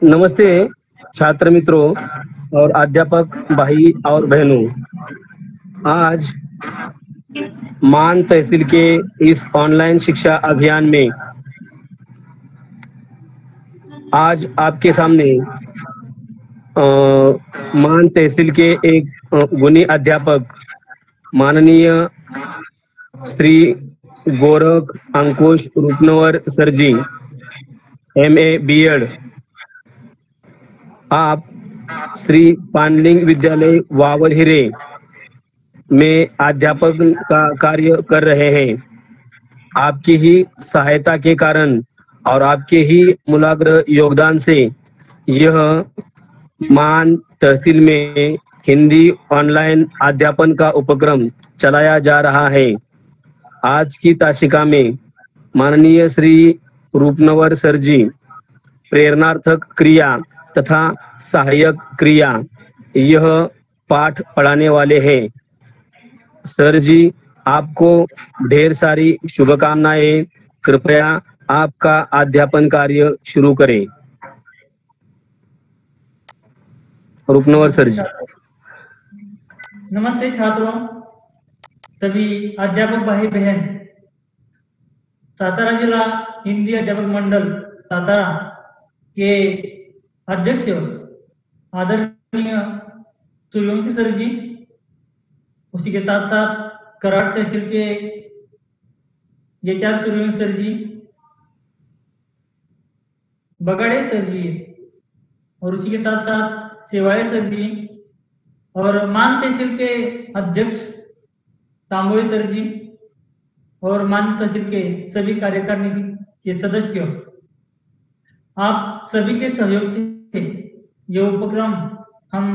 नमस्ते छात्र मित्रों और अध्यापक भाई और बहनों। आज मान तहसील के इस ऑनलाइन शिक्षा अभियान में आज आपके सामने मान तहसील के एक गुणी अध्यापक माननीय श्री गोरख अंकुश रूपनवर सर जी, MA BEd, आप श्री पांडलिंग विद्यालय वावलहिरे में अध्यापक का कार्य कर रहे हैं। आपकी ही सहायता के कारण और आपके ही मूलाग्र योगदान से यह मान तहसील में हिंदी ऑनलाइन अध्यापन का उपक्रम चलाया जा रहा है। आज की ताशिका में माननीय श्री रूपनवर सर जी प्रेरणार्थक क्रिया तथा सहायक क्रिया यह पाठ पढ़ाने वाले हैं। सर जी, आपको ढेर सारी शुभकामनाएं। कृपया आपका अध्यापन कार्य शुरू करें। रूपनवर सर जी। नमस्ते छात्रों, सभी अध्यापक भाई बहन। सातारा जिला हिंदी अध्यापक मंडल सातारा के अध्यक्ष आदरणीय सूर्यवंशी सर जी, उसी के साथ साथ कराड़ तहसील के HR सूर्यवंशी सर जी, बगाड़े सर जी, और उसी के साथ साथ सेवाड़े सर जी, और मान तहसील के अध्यक्ष तांबोई सर जी, और मान तहसील के सभी कार्यकारिणी के सदस्य, आप सभी के सहयोग से ये उपक्रम हम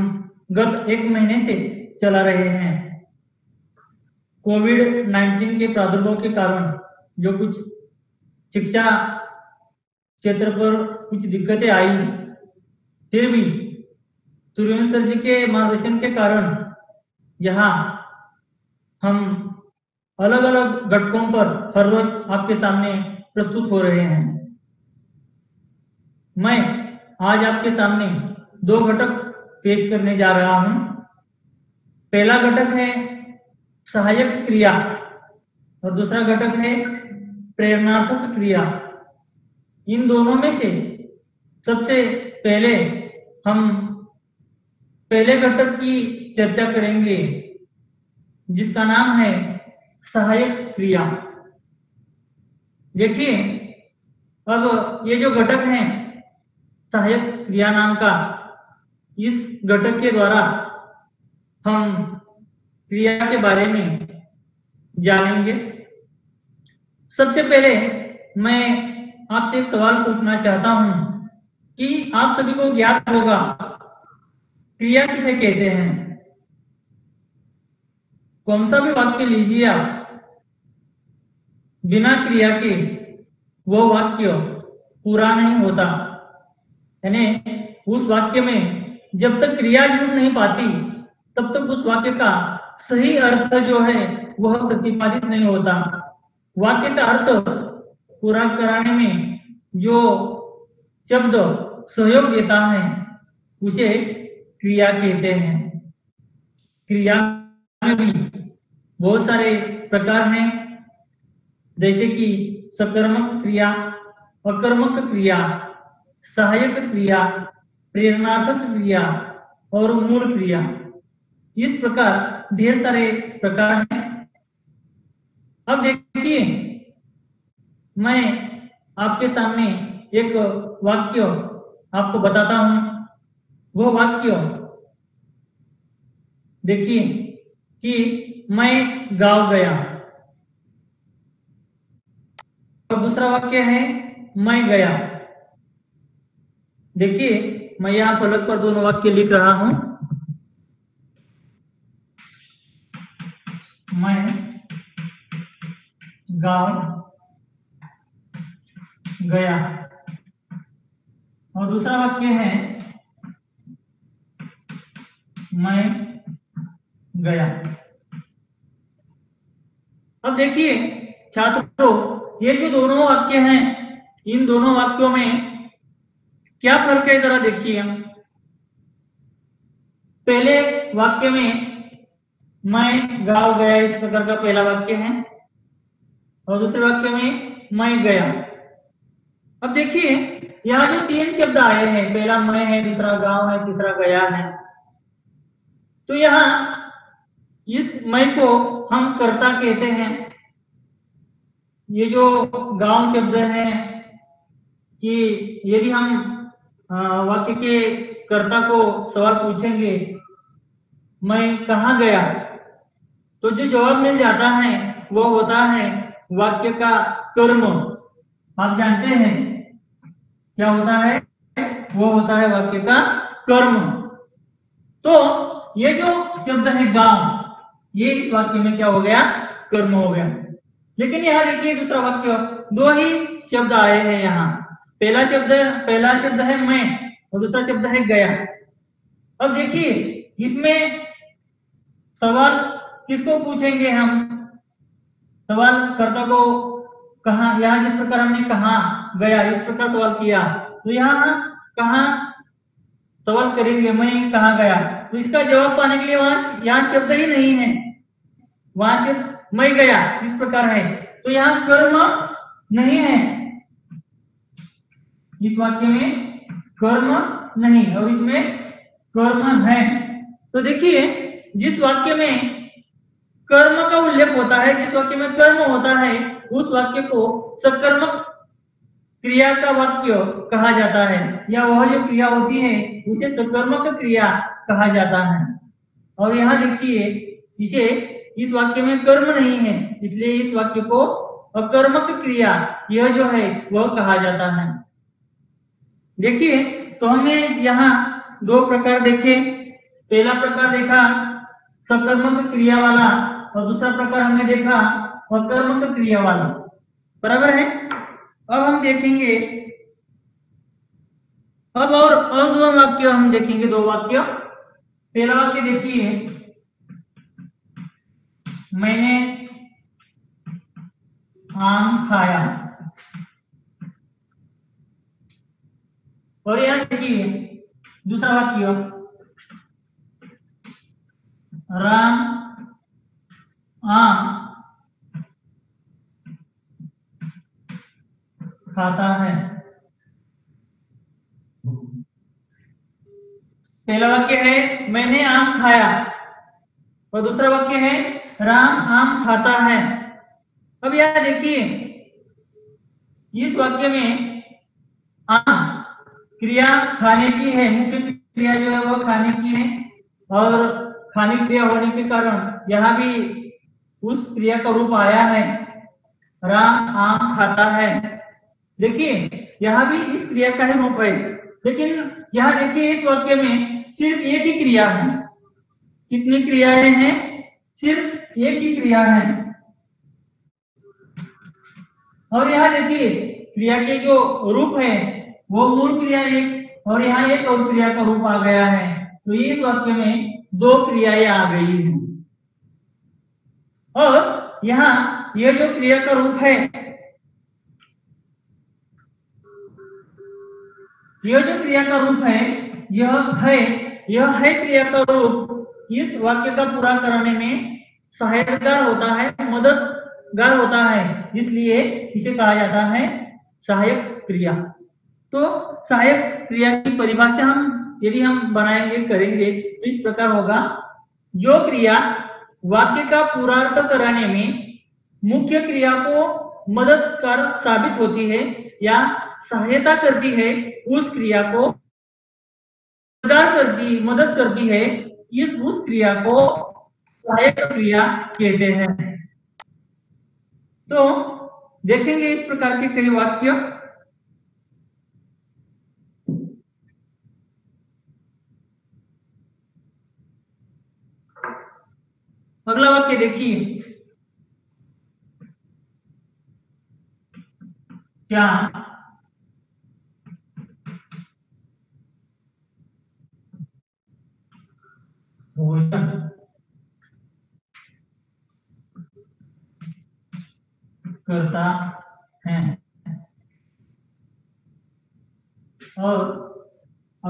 गत 1 महीने से चला रहे हैं। कोविड-19 के प्रादुर्भाव के कारण जो कुछ शिक्षा क्षेत्र पर कुछ दिक्कतें आई, फिर भी सूर्यवंशी सर जी के मार्गदर्शन के कारण यहाँ हम अलग अलग घटकों पर हर रोज आपके सामने प्रस्तुत हो रहे हैं। मैं आज आपके सामने 2 घटक पेश करने जा रहा हूं। पहला घटक है सहायक क्रिया और दूसरा घटक है प्रेरणार्थक क्रिया। इन दोनों में से सबसे पहले हम पहले घटक की चर्चा करेंगे, जिसका नाम है सहायक क्रिया। देखिए, अब ये जो घटक है सहायक क्रिया नाम का, इस घटक के द्वारा हम क्रिया के बारे में जानेंगे। सबसे पहले मैं आपसे एक सवाल पूछना चाहता हूं कि आप सभी को ज्ञात होगा क्रिया किसे कहते हैं। कौन सा भी वाक्य लीजिए आप, बिना क्रिया के वो वाक्य पूरा नहीं होता। यानी उस वाक्य में जब तक क्रिया जुड़ नहीं पाती तब तक उस वाक्य का सही अर्थ जो है वह प्रतिपादित नहीं होता। वाक्य का अर्थ पूरा कराने में जो शब्द सहयोग देता है उसे क्रिया कहते हैं। क्रिया में भी बहुत सारे प्रकार हैं, जैसे कि सकर्मक क्रिया, अकर्मक क्रिया, सहायक क्रिया, प्रेरणार्थक क्रिया और मूल क्रिया। इस प्रकार ढेर सारे प्रकार हैं। अब देखिए, मैं आपके सामने एक वाक्य आपको बताता हूं। वो वाक्य देखिए कि मैं गांव गया, और दूसरा वाक्य है मैं गया। देखिए, मैं यहां फलक पर दोनों वाक्य लिख रहा हूं। मैं गांव गया, और दूसरा वाक्य है मैं गया। अब देखिए छात्रों, ये जो दोनों वाक्य हैं, इन दोनों वाक्यों में क्या फर्क है जरा देखिए। पहले वाक्य में मैं गांव गया, इस प्रकार का पहला वाक्य है, और दूसरे वाक्य में मैं गया। अब देखिए यहाँ जो तीन शब्द आए हैं, पहला मैं है, दूसरा गांव है, तीसरा गया है, तो यहाँ इस मैं को हम कर्ता कहते हैं। ये जो गांव शब्द है कि यदि हम वाक्य के कर्ता को सवाल पूछेंगे मैं कहाँ गया, तो जो जवाब मिल जाता है वो होता है वाक्य का कर्म। आप जानते हैं क्या होता है? वो होता है वाक्य का कर्म। तो ये जो शब्द है गांव, ये इस वाक्य में क्या हो गया? कर्म हो गया। लेकिन यहाँ देखिए दूसरा वाक्य, दो ही शब्द आए हैं यहाँ। पहला शब्द है मैं, और दूसरा शब्द है गया। अब देखिए इसमें सवाल किसको पूछेंगे हम? सवाल कर्ता को कहा, यहाँ जिस प्रकार हमने कहा गया इस प्रकार सवाल किया, तो यहाँ कहा सवाल करेंगे मैं कहाँ गया, तो इसका जवाब पाने के लिए वहां यहाँ शब्द ही नहीं है, वहां सिर्फ मैं गया इस प्रकार है, तो यहाँ कर्म नहीं है, इस वाक्य में कर्म नहीं और इसमें कर्म है। तो देखिए जिस वाक्य में कर्म का उल्लेख होता है, जिस वाक्य में कर्म होता है, उस वाक्य को सकर्मक क्रिया का वाक्य कहा जाता है, या वह जो क्रिया होती है उसे सकर्मक क्रिया कहा जाता है। और यहाँ देखिए इसे इस वाक्य में कर्म नहीं है, इसलिए इस वाक्य को अकर्मक क्रिया यह जो है वह कहा जाता है। देखिए तो हमने यहाँ दो प्रकार देखे। पहला प्रकार देखा सकर्मक क्रिया वाला, और दूसरा प्रकार हमने देखा अकर्मक क्रिया वाला, बराबर है। अब हम देखेंगे अब और दो वाक्य हम देखेंगे, दो वाक्य। पहला वाक्य देखिए, मैंने आम खाया, और यहां देखिए दूसरा वाक्य, राम आम खाता है। पहला वाक्य है मैंने आम खाया, और दूसरा वाक्य है राम आम खाता है। अब यहां देखिए इस वाक्य में आम क्रिया खाने की है, मुख्य क्रिया जो है वो खाने की है, और खाने की क्रिया होने के कारण यहाँ भी उस क्रिया का रूप आया है, राम आम खाता है। देखिए यहाँ भी इस क्रिया का ही रूप है, लेकिन यहाँ देखिए इस वाक्य में सिर्फ एक ही क्रिया है। कितनी क्रियाएं हैं? सिर्फ एक ही क्रिया है। और यहाँ देखिए क्रिया के जो रूप है वो मूल क्रिया एक, और यहाँ एक और क्रिया का रूप आ गया है, तो इस वाक्य में दो क्रियाएं आ गई हैं। और यहाँ यह जो क्रिया का रूप है, यह जो क्रिया का रूप है यह है क्रिया का रूप इस वाक्य का पूरा करने में सहायकगार होता है, मददगार होता है, इसलिए इसे कहा जाता है सहायक क्रिया। तो सहायक क्रिया की परिभाषा हम यदि हम बनाएंगे करेंगे तो इस प्रकार होगा, जो क्रिया वाक्य का पूर्णार्थ कराने में मुख्य क्रिया को मददगार साबित होती है या सहायता करती है, उस क्रिया को मदद करती है, उस क्रिया को सहायक क्रिया कहते हैं। तो देखेंगे इस प्रकार के कई वाक्य। अगला वाक्य देखिए, क्या भोजन करता है, और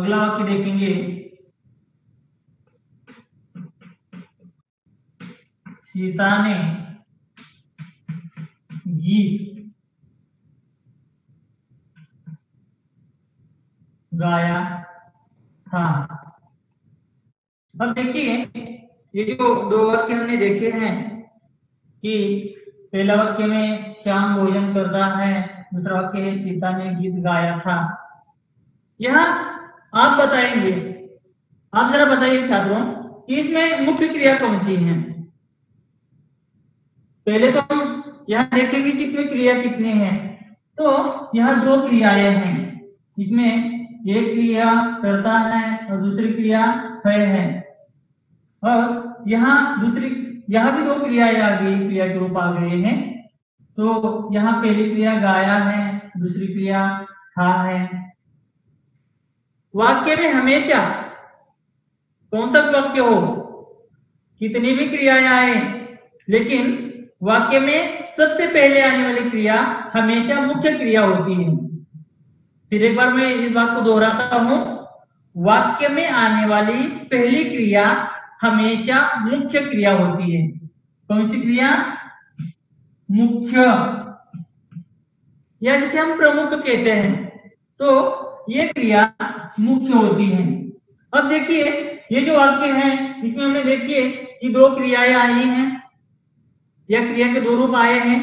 अगला वाक्य देखेंगे, सीता ने गीत गाया था। अब देखिए, ये जो दो वाक्य हमने देखे हैं कि पहला वाक्य में श्याम भोजन करता है, दूसरा वाक्य है सीता ने गीत गाया था। यहाँ आप बताएंगे, आप जरा बताइए छात्रों कि इसमें मुख्य क्रिया कौन सी है। पहले तो हम यहाँ देखेंगे कि इसमें क्रिया कितने हैं। तो यहाँ दो क्रियाएं हैं, इसमें एक क्रिया करता है और दूसरी क्रिया है। और यहाँ भी दो क्रियाएं आ गई, क्रिया के रूप आ गए हैं। तो यहाँ पहली क्रिया गाया है, दूसरी क्रिया था है। वाक्य में हमेशा कौन सा वाक्य हो, कितनी भी क्रियाएं आए, लेकिन वाक्य में सबसे पहले आने वाली क्रिया हमेशा मुख्य क्रिया होती है। फिर एक बार मैं इस बात को दोहराता हूं, वाक्य में आने वाली पहली क्रिया हमेशा मुख्य क्रिया होती है। कौन सी क्रिया? मुख्य, या जिसे हम प्रमुख कहते हैं, तो ये क्रिया मुख्य होती है। अब देखिए, ये जो वाक्य है इसमें हमने देखिए कि दो क्रियाएं आई हैं, या क्रिया के दो रूप आए हैं,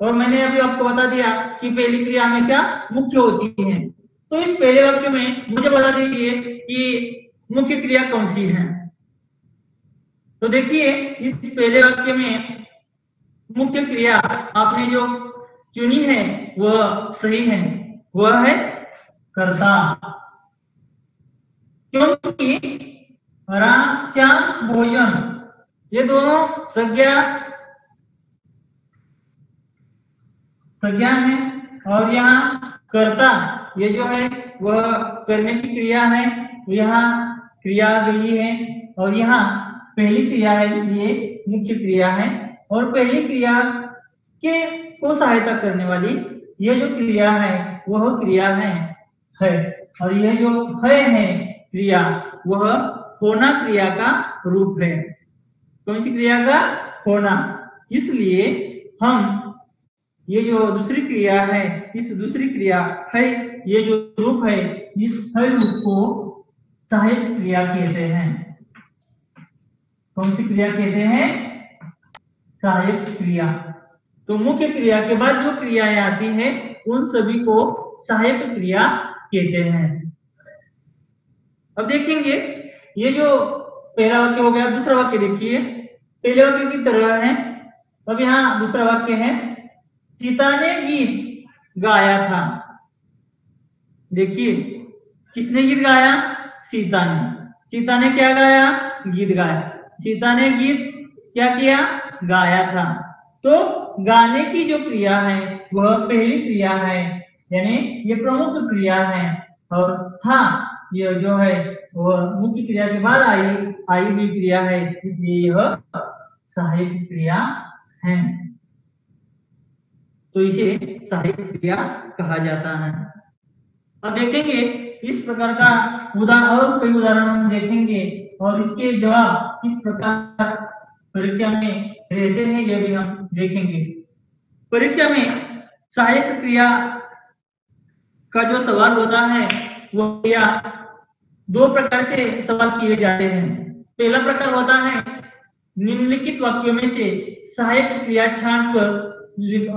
और मैंने अभी आपको बता दिया कि पहली क्रिया हमेशा मुख्य होती है। तो इस पहले वाक्य में मुझे बता दीजिए कि मुख्य क्रिया कौन सी है। तो देखिए, इस पहले वाक्य में मुख्य क्रिया आपने जो चुनी है वह सही है, वह है कर्ता। क्योंकि राम श्याम भोजन ये दोनों संज्ञा है, और यहाँ कर्ता ये जो है वह करने की क्रिया है, तो यहाँ क्रिया गई है, और यहाँ पहली क्रिया है इसलिए मुख्य क्रिया है। और पहली क्रिया के को सहायता करने वाली ये जो क्रिया है वह क्रिया है, और यह जो है क्रिया वह होना क्रिया का रूप है। कौन सी क्रिया का? होना। इसलिए हम ये जो दूसरी क्रिया है, इस दूसरी क्रिया है, ये जो रूप है, इस है रूप को सहायक क्रिया कहते हैं। कौन सी क्रिया कहते हैं? सहायक क्रिया। तो मुख्य क्रिया के बाद जो क्रियाएं आती हैं उन सभी को सहायक क्रिया कहते हैं। अब देखेंगे, ये जो पहला वाक्य हो गया, दूसरा वाक्य देखिए, पहले वाक्य की तरह है। अब यहाँ दूसरा वाक्य है, सीता ने गीत गाया था। देखिए, किसने गीत गाया? सीता ने। सीता ने क्या गाया? गीत गाया। सीता ने गीत क्या किया? गाया था। तो गाने की जो क्रिया है वह पहली क्रिया है, यानी ये प्रमुख क्रिया है, और था यह जो है वह मुख्य क्रिया के बाद आई हुई क्रिया है, इसलिए यह सहायक क्रिया है। तो इसे सहायक क्रिया कहा जाता है। अब देखेंगे इस प्रकार का और कई उदाहरण हम देखेंगे, और इसके जवाब किस प्रकार परीक्षा में रहते हैं यह भी हम देखेंगे। परीक्षा में सहायक क्रिया का जो सवाल होता है वो क्रिया दो प्रकार से सवाल किए जाते हैं। पहला प्रकार होता है निम्नलिखित वाक्यों में से सहायक क्रिया छांटकर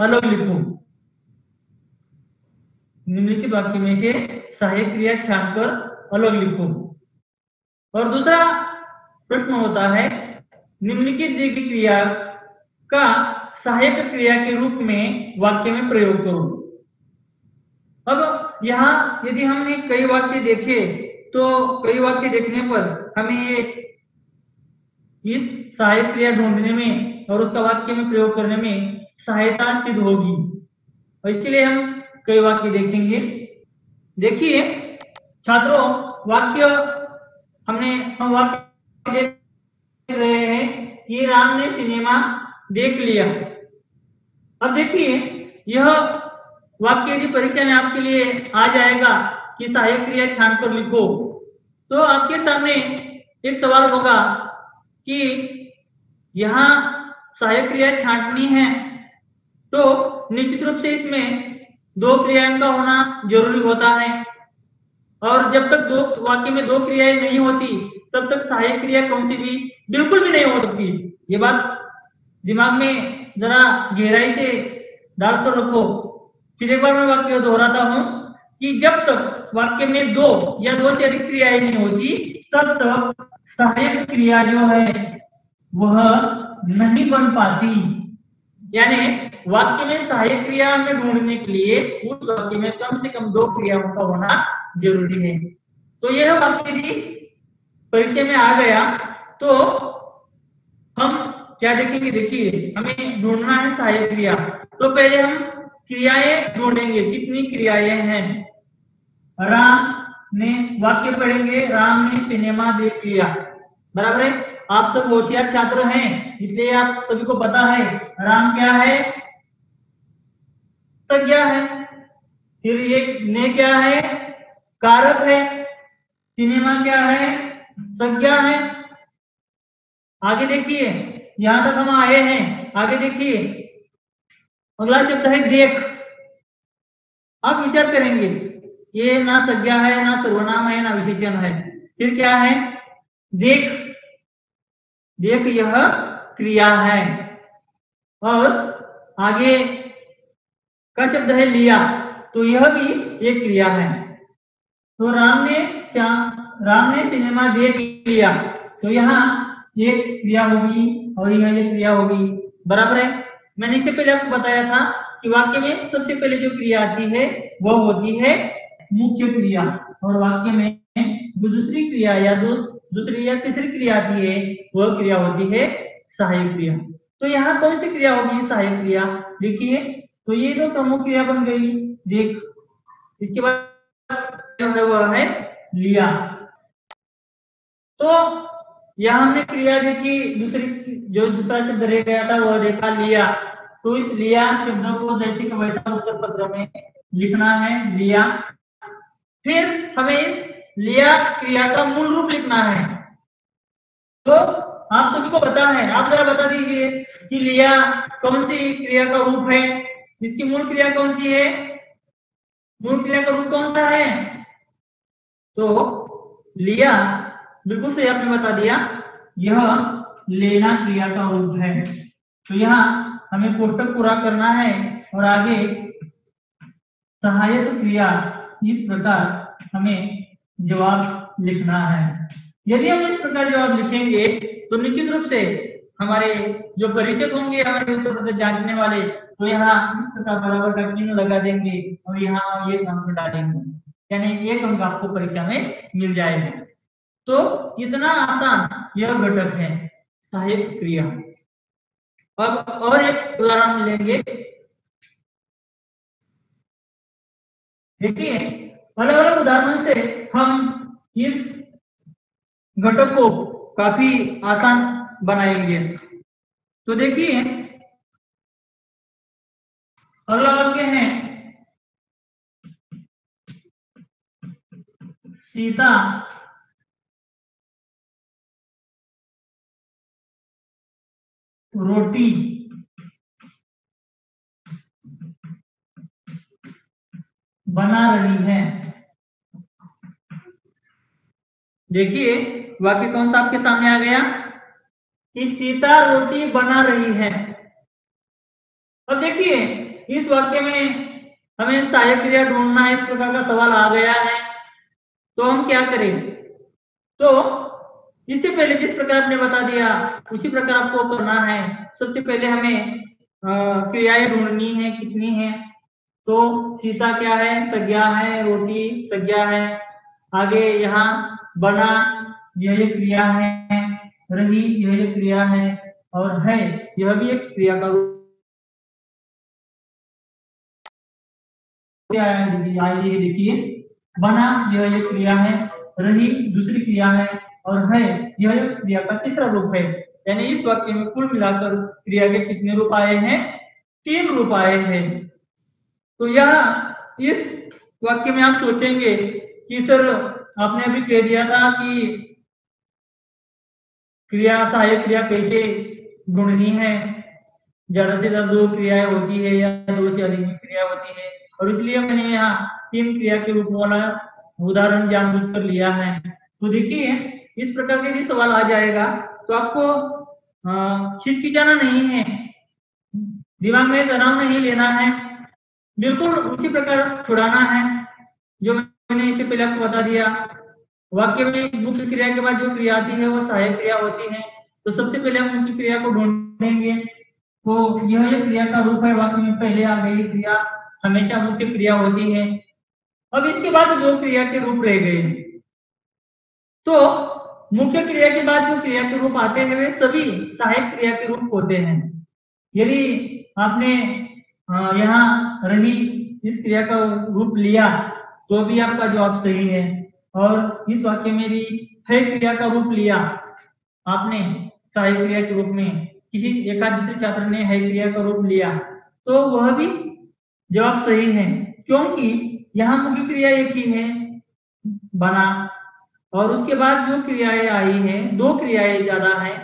अलग लिखो। निम्नलिखित वाक्य में से सहायक क्रिया छांटकर अलग लिखो। और दूसरा प्रश्न होता है निम्नलिखित दी गई क्रिया का सहायक क्रिया के रूप में वाक्य में प्रयोग करो। अब यहाँ यदि हमने कई वाक्य देखे तो कई वाक्य देखने पर हमें इस सहायक क्रिया ढूंढने में और उसका वाक्य में प्रयोग करने में सहायता सिद्ध होगी, और इसके लिए हम कई वाक्य देखेंगे। देखिए छात्रों, हम वाक्य देख रहे हैं कि राम ने सिनेमा देख लिया। अब देखिए, यह वाक्य यदि परीक्षा में आपके लिए आ जाएगा कि सहायक क्रिया छांट कर लिखो, तो आपके सामने एक सवाल होगा कि यहाँ सहायक क्रिया छांटनी है, तो निश्चित रूप से इसमें दो क्रियाओं का होना जरूरी होता है, और जब तक दो वाक्य में दो क्रियाएं नहीं होती तब तक सहायक क्रिया कौन सी भी बिल्कुल भी नहीं हो सकती। ये बात दिमाग में जरा गहराई से डाल कर रखो। फिर एक बार मैं वाक्य दोहराता हूं कि जब तक वाक्य में दो या दो से अधिक क्रियाएं नहीं होती तब तक सहायक क्रिया जो है वह नहीं बन पाती। यानी वाक्य में सहायक क्रिया में ढूंढने के लिए उस वाक्य में कम से कम दो क्रियाओं का होना जरूरी है। तो यह वाक्य भी परीक्षा में आ गया तो हम क्या देखेंगे, देखिए हमें ढूंढना है सहायक क्रिया। तो पहले हम क्रियाएं ढूंढेंगे, कितनी क्रियाएं हैं। राम ने, वाक्य पढ़ेंगे, राम ने सिनेमा देख लिया, बराबर है। आप सब होशियार छात्र हैं इसलिए आप सभी को पता है राम क्या है, संज्ञा है। फिर ये ने क्या है, कारक है। सिनेमा क्या है, संज्ञा है। आगे देखिए, यहां तक हम आए हैं, आगे देखिए अगला शब्द है देख। आप विचार करेंगे ये ना संज्ञा है, ना सर्वनाम है, ना विशेषण है, फिर क्या है, देख। देख यह क्रिया है। और आगे का शब्द है लिया, तो यह भी एक क्रिया है। तो राम ने सिनेमा देख लिया, तो यहाँ एक क्रिया होगी और यह एक क्रिया होगी, बराबर है। मैंने इससे पहले आपको बताया था कि वाक्य में सबसे पहले जो क्रिया आती है वह होती है मुख्य क्रिया, और वाक्य में जो दूसरी क्रिया या दूसरी या तीसरी क्रिया आती है वह क्रिया होती है सहायक क्रिया। तो यहाँ कौन सी क्रिया होगी सहायक क्रिया, देखिए। तो ये जो प्रमुख क्रिया बन गई देख, इसके बाद जो है वह है लिया। तो यहाँ हमने क्रिया देखी, दूसरा शब्द रह गया था वह देखा लिया। तो इस लिया शब्द को जैसे कि वैसा उत्तर पत्र में लिखना है, लिया। फिर हमें इस लिया क्रिया का मूल रूप लिखना है। तो आप सभी को पता है, आप जरा बता दीजिए कि लिया कौन सी क्रिया का रूप है, इसकी मूल क्रिया कौन सी है, मूल क्रिया का रूप कौन सा है। तो लिया बिल्कुल सही आपने बता दिया, यह लेना क्रिया का रूप है। तो यहाँ हमें कोष्टक पूरा करना है और आगे सहायक क्रिया इस प्रकार हमें जवाब लिखना है। यदि हम इस प्रकार जवाब लिखेंगे तो निश्चित रूप से हमारे जो परीक्षक होंगे, हमारे उत्तर प्रदेश जांचने वाले, तो यहाँ इस प्रकार बराबर का चिन्ह लगा देंगे और यहाँ एक अंक डालेंगे, यानी एक अंक आपको परीक्षा में मिल जाएगा। तो इतना आसान यह घटक है सहायक क्रिया। अब और एक उदाहरण लेंगे। देखिए अलग अलग उदाहरणों से हम इस घटक को काफी आसान बनाएंगे। तो देखिए अगला वाक्य है सीता रोटी बना रही है। देखिए वाक्य कौन सा आपके सामने आ गया कि सीता रोटी बना रही है। अब देखिए इस वाक्य में हमें सहायक क्रिया ढूंढना है, इस प्रकार का सवाल आ गया है, तो हम क्या करें। तो इससे पहले जिस प्रकार आपने बता दिया उसी प्रकार आपको करना है। सबसे पहले हमें क्रियाएं ढूंढनी है, कितनी है। तो सीता क्या है, संज्ञा है, रोटी संज्ञा है, आगे यहाँ बना यह एक क्रिया है, रही यह एक क्रिया है, और है यह भी एक क्रिया का रूप। देखिए बना यह एक क्रिया है, रही दूसरी क्रिया है, और है यह एक क्रिया का तीसरा रूप है। यानी इस वाक्य में कुल मिलाकर क्रिया के कितने रूप आए हैं, 3 रूप आए हैं। तो यह इस वाक्य में आप सोचेंगे कि सर आपने अभी कह दिया था कि क्रिया सहायक क्रिया कैसे ढूंढनी है, ज्यादा से ज्यादा 2 क्रियाएं होती है या 2 से अधिक क्रिया होती है, और इसलिए मैंने यहाँ 3 क्रिया के रूप वाला उदाहरण जानबूझकर लिया है। तो देखिए इस प्रकार के यदि सवाल आ जाएगा तो आपको हिचकिचाना नहीं है, दिमाग में तनाव नहीं लेना है, बिल्कुल उसी प्रकार छुड़ाना है जो मैंने इससे पहले आपको बता दिया। वाक्य में मुख्य क्रिया के बाद जो क्रिया आती है वो सहायक क्रिया होती है। तो सबसे पहले हम मुख्य क्रिया को ढूंढेंगे। तो यह जो क्रिया का रूप है वाक्य में पहले आ गई क्रिया हमेशा मुख्य क्रिया होती है। अब इसके बाद 2 क्रिया के रूप रह गए। तो मुख्य क्रिया के बाद जो क्रिया के रूप आते हैं वे सभी सहायक क्रिया के रूप होते हैं। यदि आपने यहाँ रही इस क्रिया का रूप लिया तो भी आपका जवाब सही है, और इस वाक्य में भी है क्रिया का रूप लिया आपने सहायक क्रिया के रूप में, किसी एकाध दूसरे छात्र ने है क्रिया का रूप लिया तो वह भी जवाब सही है, क्योंकि यहाँ मुख्य क्रिया एक ही है बना, और उसके बाद जो क्रियाएं आई हैं 2 क्रियाएं ज्यादा हैं,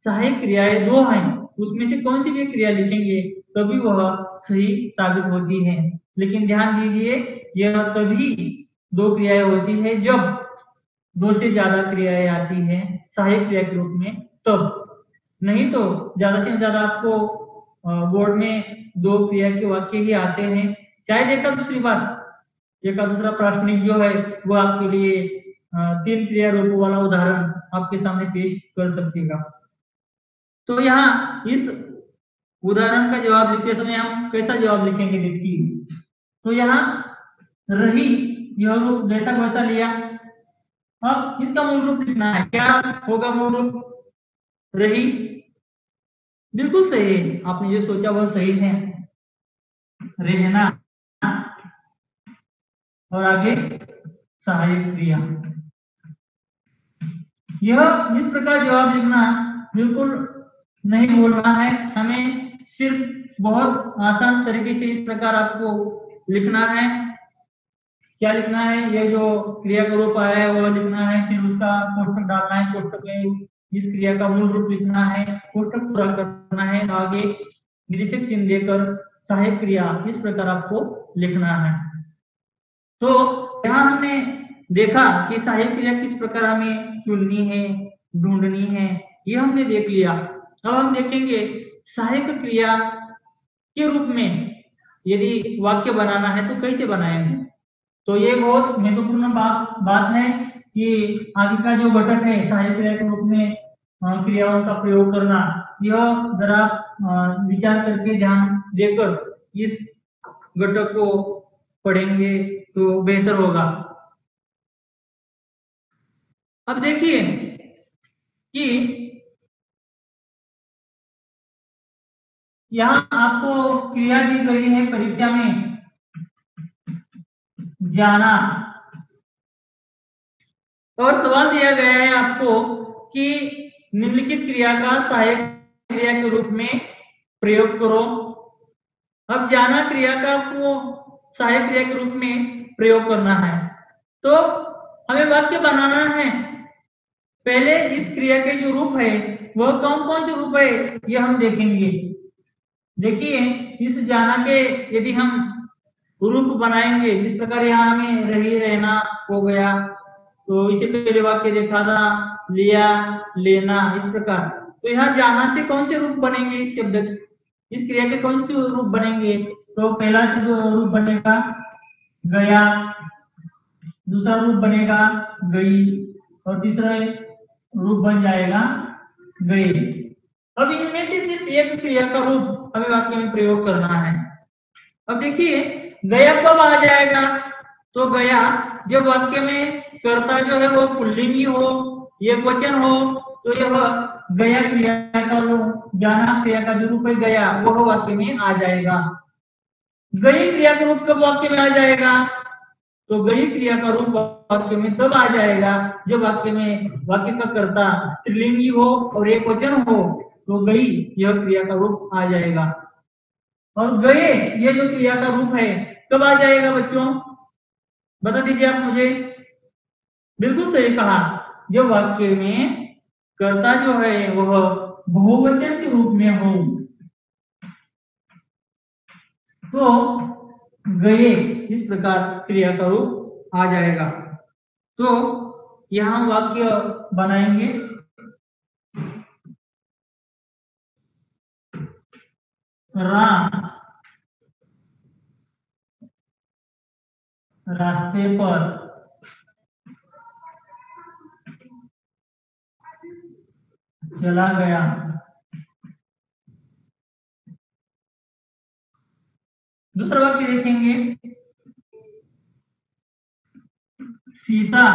सहायक क्रियाएं 2 हैं, उसमें से कौन सी भी क्रिया लिखेंगे तभी वह सही साबित होती है। लेकिन ध्यान दीजिए यह तभी 2 क्रियाएं होती है जब 2 से ज्यादा क्रियाएं आती हैं सहायक क्रिया के रूप में, तब नहीं तो ज्यादा से ज्यादा आपको बोर्ड में 2 क्रिया के वाक्य ही आते हैं। चाहे देखा दूसरी बात एक दूसरा प्राथमिक जो है वो आपके लिए 3 क्रिया रूप वाला उदाहरण आपके सामने पेश कर सकेगा। तो यहाँ इस उदाहरण का जवाब लिखते समय हम कैसा जवाब लिखेंगे देखिए। तो यहाँ रही यह रूप जैसा वैसा लिया, अब इसका मूल रूप लिखना है। क्या होगा मूल रूप? रही। बिल्कुल सही है, आपने जो सोचा वह सही है, रहना, और आगे सहायक क्रिया। यह इस प्रकार जवाब लिखना बिल्कुल नहीं बोलना है, हमें सिर्फ बहुत आसान तरीके से इस प्रकार आपको लिखना है। क्या लिखना है? ये जो क्रिया का रूप आया है वो लिखना है, फिर उसका कोष्ठक डालना है, कोष्ठक में इस क्रिया का मूल रूप लिखना है, कोष्ठक पूरा करना है, आगे निरीक्षक चिन्ह देकर सहायक क्रिया इस प्रकार आपको लिखना है। तो यहाँ हमने देखा कि सहायक क्रिया किस प्रकार हमें चुननी है, ढूंढनी है, ये हमने देख लिया। अब हम देखेंगे सहायक क्रिया के रूप में यदि वाक्य बनाना है तो कैसे बनाएंगे। तो ये बहुत महत्वपूर्ण बात है कि आगे का जो घटक है सहायक क्रिया के रूप में क्रियाओं का प्रयोग करना, यह जरा विचार करके ध्यान देकर इस घटक को पढ़ेंगे तो बेहतर होगा। अब देखिए कि यहाँ आपको क्रिया दी गई है परीक्षा में, जाना, और सवाल दिया गया है आपको कि निम्नलिखित क्रिया का सहायक क्रिया के रूप में प्रयोग करो। अब जाना क्रिया का आपको सहायक क्रिया के रूप में प्रयोग करना है, तो हमें वाक्य बनाना है। पहले इस क्रिया के जो रूप है वह कौन कौन से रूप है ये हम देखेंगे। देखिए इस जाना के यदि हम रूप बनाएंगे, जिस प्रकार यहाँ हमें रही, रहना हो गया, तो इसे पहले वाक्य देखा था, लिया, लेना, इस प्रकार। तो यहाँ जाना से कौन से रूप बनेंगे इस शब्द, इस क्रिया के कौन से रूप बनेंगे? तो पहला रूप बनेगा गया, दूसरा रूप बनेगा गई, और तीसरा रूप बन जाएगा गए। अब इनमें से सिर्फ एक क्रिया का रूप हमें वाक्य में प्रयोग करना है। अब देखिए गया कब आ जाएगा? तो गया जब वाक्य में कर्ता जो है वो पुल्लिंगी हो, एक वचन हो, तो यह गया क्रिया का रूप, जाना क्रिया का जो रूप है गया, वह वाक्य में आ जाएगा। गई क्रिया का रूप कब वाक्य में आ जाएगा? तो गई क्रिया का रूप वाक्य में तब आ जाएगा जब वाक्य में वाक्य का कर्ता स्त्रीलिंगी हो और एक वचन हो, तो गई यह क्रिया का रूप आ जाएगा। और गए ये जो क्रिया का रूप है कब आ जाएगा बच्चों? बता दीजिए आप मुझे। बिल्कुल सही कहा। जो वाक्य में कर्ता जो है वह बहुवचन के रूप में हो तो गए इस प्रकार क्रिया का रूप आ जाएगा। तो यहाँ वाक्य बनाएंगे। राम रास्ते पर चला गया। दूसरा वाक्य देखेंगे। सीता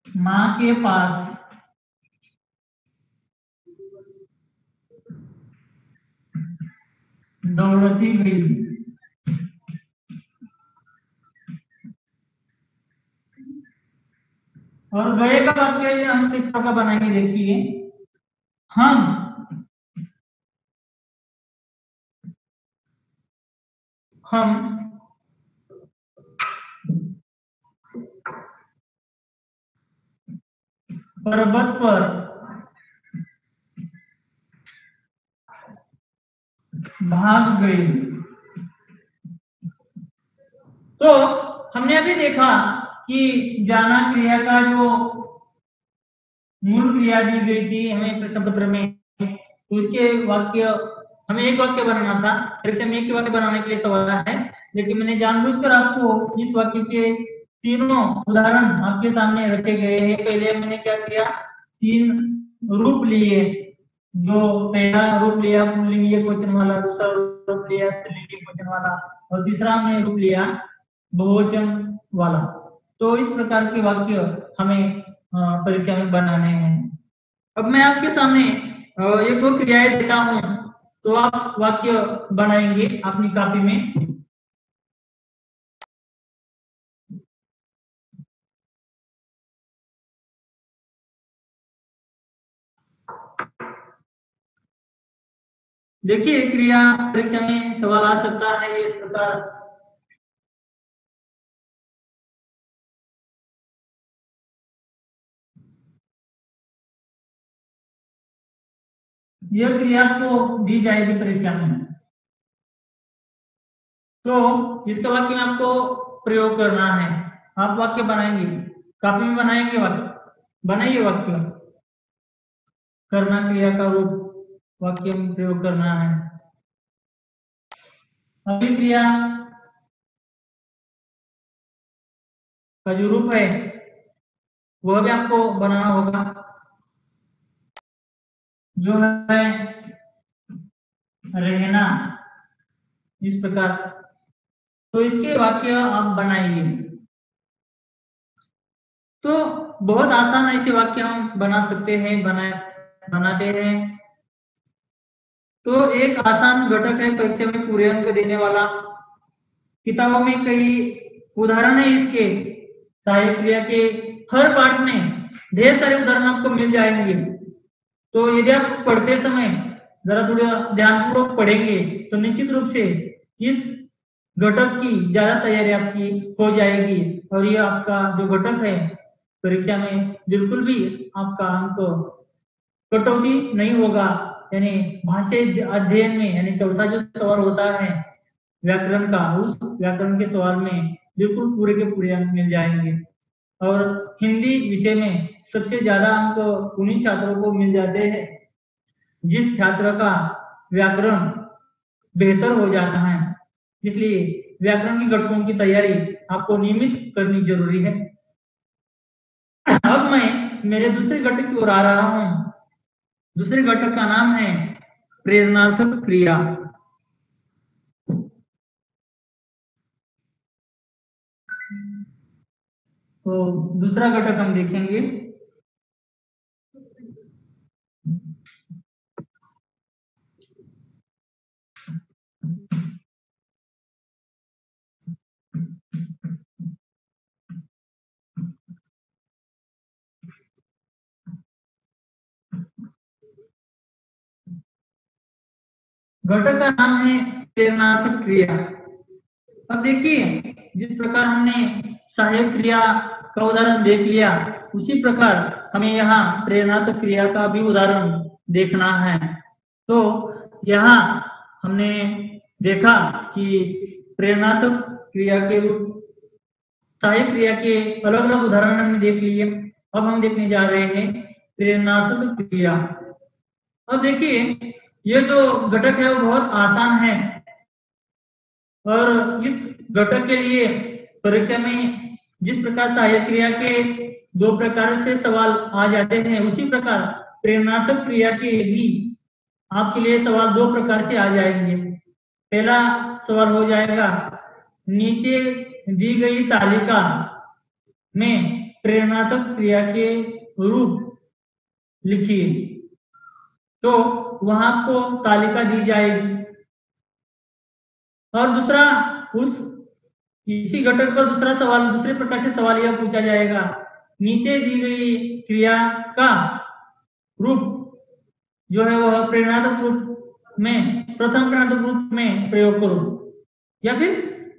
माँ के पास दौड़ती गई। और गए का वाक्य हम किस प्रकार बनाएंगे देखिए। हम पर्वत पर भाग गए। तो हमने अभी देखा कि जाना क्रिया का जो मूल क्रिया दी गई थी हमें प्रश्न पत्र में, तो उसके वाक्य हमें एक वाक्य बनाना था। परीक्षा में एक वाक्य बनाने के लिए सवाल है, लेकिन मैंने जानबूझकर आपको इस वाक्य के तीनों उदाहरण आपके सामने रखे गए हैं। पहले मैंने क्या किया, तीन रूप लिए। जो पहला रूप लिया पुल्लिंग क्वेश्चन वाला, दूसरा रूप लिया स्त्रीलिंग क्वेश्चन वाला, और तीसरा हमने रूप लिया बहुवचन वाला। तो इस प्रकार के वाक्य हमें परीक्षा में बनाने हैं। अब मैं आपके सामने एक दो क्रियाएं देता हूं, तो आप वाक्य बनाएंगे अपनी कॉपी में। देखिए क्रिया परीक्षा में सवाल आ सकता है इस प्रकार। यह क्रिया को दी जाएगी परीक्षा में, तो इसका वाक्य में आपको प्रयोग करना है। आप वाक्य बनाएंगे, कॉपी में बनाएंगे वाक्य, बनाइए वाक्य। करना क्रिया का रूप वाक्य में प्रयोग करना है। अभी क्रिया का जो रूप है वह भी आपको बनाना होगा, जो है रहना, इस प्रकार। तो इसके वाक्य आप बनाइए। तो बहुत आसान ऐसे वाक्य हम बना सकते हैं, बनाते हैं। तो एक आसान घटक है परीक्षा में पूरे अंक देने वाला। किताबों में कई उदाहरण है इसके, सहायक क्रिया के हर पाठ में ढेर सारे उदाहरण आपको मिल जाएंगे। तो यदि आप पढ़ते समय जरा थोड़ा ध्यानपूर्वक पढ़ेंगे तो निश्चित रूप से इस घटक की ज्यादा तैयारी आपकी हो जाएगी, और ये आपका जो घटक है परीक्षा में बिल्कुल भी आपका अंक कटौती नहीं होगा। यानी भाषा अध्ययन में, यानी चौथा जो सवाल होता है व्याकरण का, उस व्याकरण के सवाल में बिल्कुल पूरे के पूरे अंक मिल जाएंगे। और हिंदी विषय में सबसे ज्यादा अंक उन्हीं छात्रों को मिल जाते हैं जिस छात्र का व्याकरण बेहतर हो जाता है। इसलिए व्याकरण की घटकों की तैयारी आपको नियमित करनी जरूरी है। अब मैं मेरे दूसरे घटक की ओर आ रहा हूं। दूसरे घटक का नाम है प्रेरणार्थक क्रिया। तो दूसरा घटक हम देखेंगे। घटक का नाम है प्रेरणार्थक क्रिया। अब देखिए, जिस प्रकार हमने सहायक क्रिया का उदाहरण देख लिया, उसी प्रकार हमें यहाँ प्रेरणात्मक क्रिया का भी उदाहरण देखना है। तो यहाँ हमने देखा कि प्रेरणात्मक क्रिया के रूप, सहायक क्रिया के अलग अलग उदाहरण हमने देख लिए। अब हम देखने जा रहे हैं प्रेरणात्मक क्रिया। अब देखिए, ये जो घटक है वो बहुत आसान है, और इस घटक के लिए परीक्षा में जिस प्रकार सहायक क्रिया के दो प्रकार से सवाल आ जाते हैं, उसी प्रकार प्रेरणात्मक क्रिया के भी आपके लिए सवाल दो प्रकार से आ जाएंगे। पहला सवाल हो जाएगा, नीचे दी गई तालिका में प्रेरणात्मक क्रिया के रूप लिखिए। तो वहां आपको तालिका दी जाएगी, और दूसरा उस इसी घटक पर दूसरा सवाल, दूसरे प्रकार से सवाल यह पूछा जाएगा, नीचे दी गई क्रिया का रूप जो है वह प्रेरणात्मक रूप में, प्रथम प्रेरणात्मक रूप में प्रयोग करो या फिर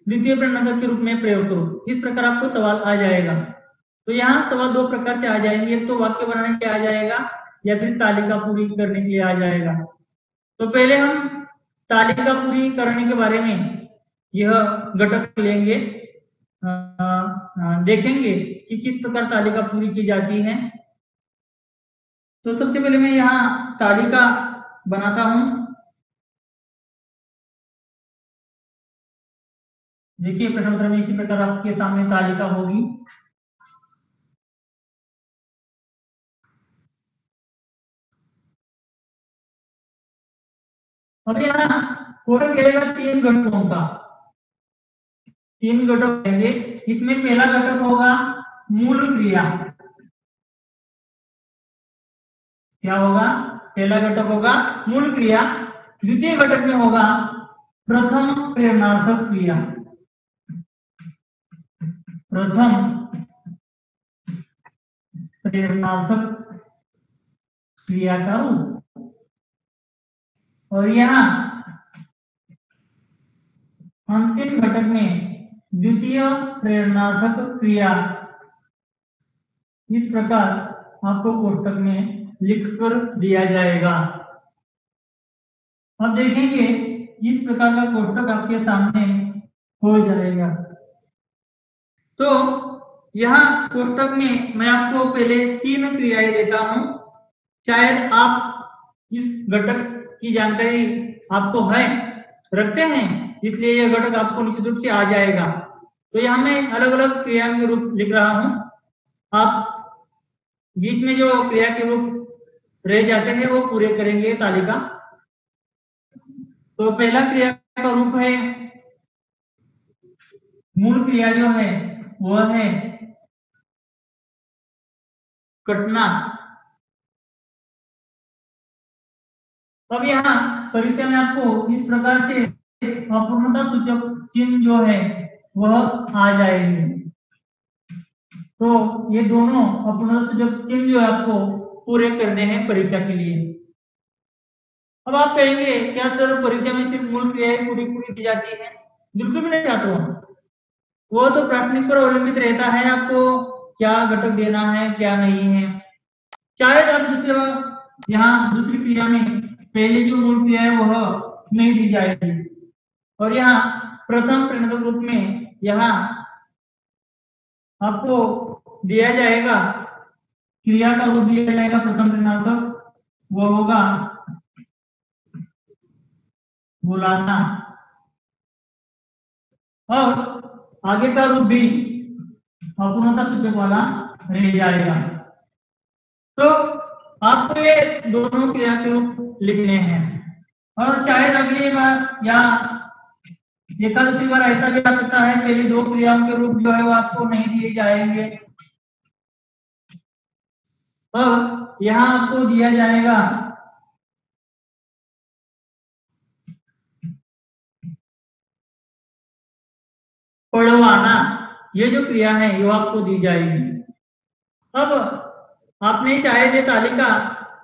द्वितीय प्रेरणात्मक के रूप में प्रयोग करो। इस प्रकार आपको सवाल आ जाएगा। तो यहाँ सवाल दो प्रकार से आ जाएंगे, एक तो वाक्य बनाने के आ जाएगा या फिर तालिका पूरी करने के लिए आ जाएगा। तो पहले हम तालिका पूरी करने के बारे में यह घटक लेंगे, देखेंगे कि किस प्रकार तालिका पूरी की जाती है। तो सबसे पहले मैं यहाँ तालिका बनाता हूं। देखिए, प्रश्न पत्र में इसी प्रकार आपके सामने तालिका होगी। अब यहाँ टोटल मिलेगा 3 घटकों का, 3 घटक होंगे। इसमें पहला घटक होगा मूल क्रिया। क्या होगा? पहला घटक होगा मूल क्रिया। द्वितीय घटक में होगा प्रथम प्रेरणार्थक क्रिया। प्रथम प्रेरणार्थक क्रिया का रूप। और यहाँ अंतिम घटक में द्वितीय प्रेरणार्थक क्रिया। इस प्रकार आपको कोष्टक में लिखकर दिया जाएगा। अब देखेंगे, इस प्रकार का कोष्टक आपके सामने हो जाएगा। तो यहाँ कोष्टक में मैं आपको पहले 3 क्रियाएं देता हूं। शायद आप इस घटक की जानकारी आपको है, रखते हैं, इसलिए यह घटक आपको निश्चित रूप से आ जाएगा। तो यहाँ मैं अलग अलग क्रिया के रूप लिख रहा हूं। आप बीच में जो क्रिया के रूप रह जाते हैं वो पूरे करेंगे तालिका। तो पहला क्रिया का रूप है, मूल क्रिया जो है वह है कटना। अब यहाँ परीक्षा में आपको इस प्रकार से अपूर्णता सूचक चिन्ह जो है वह आ जाएंगे। तो ये दोनों अपूर्णता सूचक चिन्ह जो है आपको पूरे करने हैं परीक्षा के लिए। अब आप कहेंगे, क्या सर परीक्षा में सिर्फ मूल क्रियाएं पूरी की जाती है? बिल्कुल भी नहीं छात्रों, वो तो प्राथमिक पर अवलंबित रहता है आपको क्या घटक देना है क्या नहीं है। शायद आप दूसरी क्रिया में पहले जो मूल क्रिया है वह नहीं दी जाएगी, और यहाँ प्रथम प्रेरणात्मक रूप में यहाँ आपको दिया जाएगा, क्रिया का रूप दिया जाएगा प्रथम प्रेरणात्मक, वो होगा बुलाना। और आगे का रूप भी अपूर्णता सूचक वाला रह जाएगा। तो आपको ये दोनों क्रिया के रूप लिखने हैं। और शायद अगली बार या एकादशी बार ऐसा भी आ सकता है, पहले 2 क्रियाओं के रूप जो है वो आपको नहीं दिए जाएंगे, और यहाँ आपको दिया जाएगा पढ़वाना। ये जो क्रिया है ये आपको दी जाएगी। अब आपने शायद ये तालिका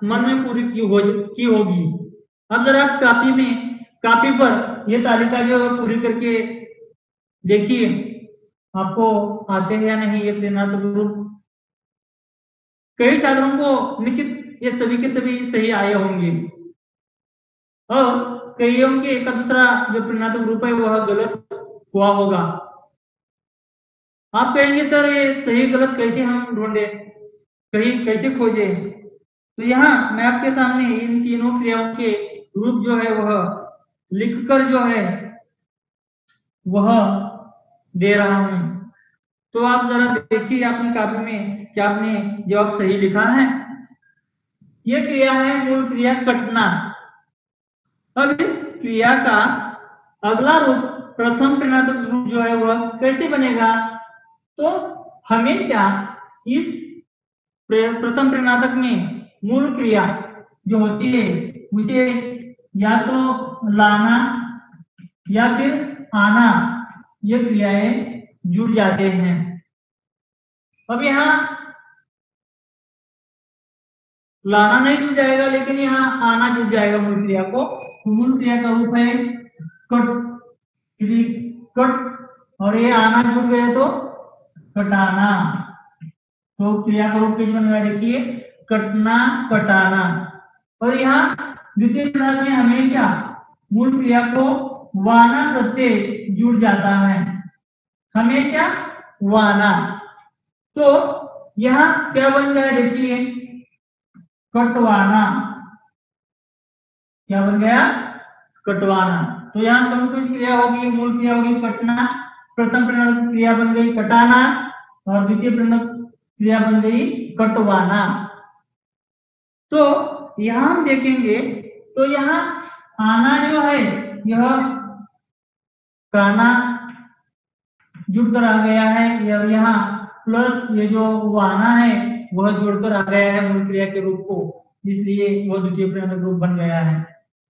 मन में पूरी की होगी। अब जरा आप कापी पर ये तालिका जो पूरी करके देखिए आपको आते हैं या नहीं ये प्रेरणात्मक रूप। कई छात्रों को निश्चित ये सभी के सभी सही आए होंगे और कईयों के एक दूसरा जो प्रेरणात्मक रूप है वह गलत हुआ होगा। आप कहेंगे सर ये सही गलत कैसे हम ढूंढे, कहीं कैसे खोजे? तो यहाँ मैं आपके सामने इन तीनों क्रियाओं के रूप जो है वह लिखकर जो है वह दे रहा हूं। तो आप जरा देखिए अपनी कॉपी में क्या आपने जवाब सही लिखा है। यह क्रिया है मूल क्रिया कटना। अब इस क्रिया का अगला रूप प्रथम प्रेरणात्मक रूप जो है वह कैसे बनेगा? तो हमेशा इस प्रथम प्रेरणात्मक में मूल क्रिया जो होती है उसे या तो लाना या फिर आना, ये क्रियाएं जुड़ जाते हैं। अब यहाँ लाना नहीं जुड़ जाएगा लेकिन यहाँ आना जुड़ जाएगा मूल क्रिया को। तो मूल क्रिया का रूप है कट, कट, और ये आना जुड़ गए तो कटाना। तो क्रिया का रूप कैसे बनेगा देखिए, कटना कटाना। और यहाँ द्वितीय पदार्थ में हमेशा मूल क्रिया को वाना प्रत्यय जुड़ जाता है, हमेशा वाना। तो यहाँ क्या बन गया देखिए, कटवाना। क्या बन गया? कटवाना। तो यहाँ कौन सी क्रिया होगी? मूल क्रिया होगी कटना, प्रथम प्रेरणात्मक क्रिया बन गई कटाना और द्वितीय प्रेरणात्मक क्रिया बन गई कटवाना। तो यहां हम देखेंगे तो यहाँ आना जो है यह काना जुड़कर आ गया है, यहाँ प्लस ये जो वाना है वह जुड़कर आ गया है मूल क्रिया के रूप को, इसलिए वह द्वितीय प्रेरणात्मक रूप बन गया है।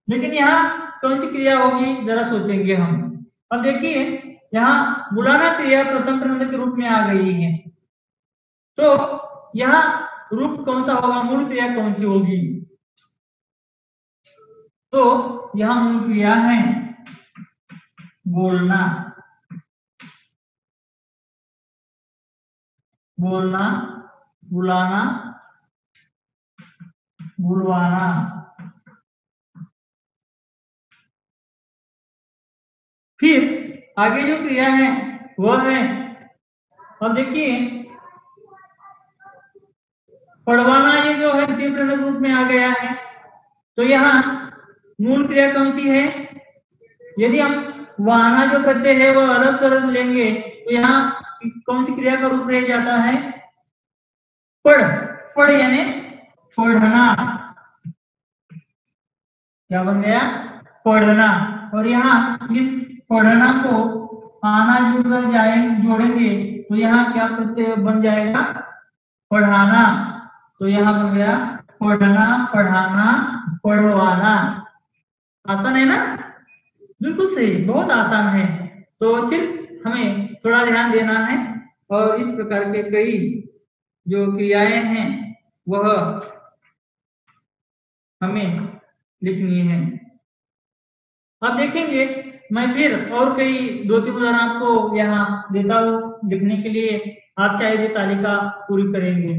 लेकिन यहाँ कौन सी क्रिया होगी जरा सोचेंगे हम। अब देखिए यहाँ बुलाना क्रिया प्रथम प्रेरणात्मक के रूप में आ गई है, तो यहाँ रूप कौन सा होगा? मूल क्रिया कौन सी होगी? तो यहाँ मूल क्रिया है बोलना, बोलना, बुलाना, बुलवाना। फिर आगे जो क्रिया है वह है, अब देखिए पढ़वाना, ये जो है द्वितीय प्रेरणात्मक रूप में आ गया है। तो यहाँ मूल क्रिया कौन सी है? यदि हम वाना जो करते हैं वो अलग कर लेंगे तो यहाँ कौन सी क्रिया का रूप रह जाता है? पढ़, पढ़ यानी पढ़ना। क्या बन गया? पढ़ना। और यहाँ इस पढ़ना को आना जुड़कर जोड़ेंगे तो यहाँ क्या प्रत्यय बन जाएगा? पढ़ाना। तो यहाँ बन गया पढ़ना, पढ़ाना, पढ़वाना। आसान है ना? बिल्कुल सही, बहुत आसान है। तो सिर्फ हमें थोड़ा ध्यान देना है और इस प्रकार के कई जो क्रियाएं हैं वह हमें लिखनी है। अब देखेंगे मैं फिर और कई 2-3 उदाहरण आपको यहाँ देता हूँ लिखने के लिए, आप चाहे ये तालिका पूरी करेंगे।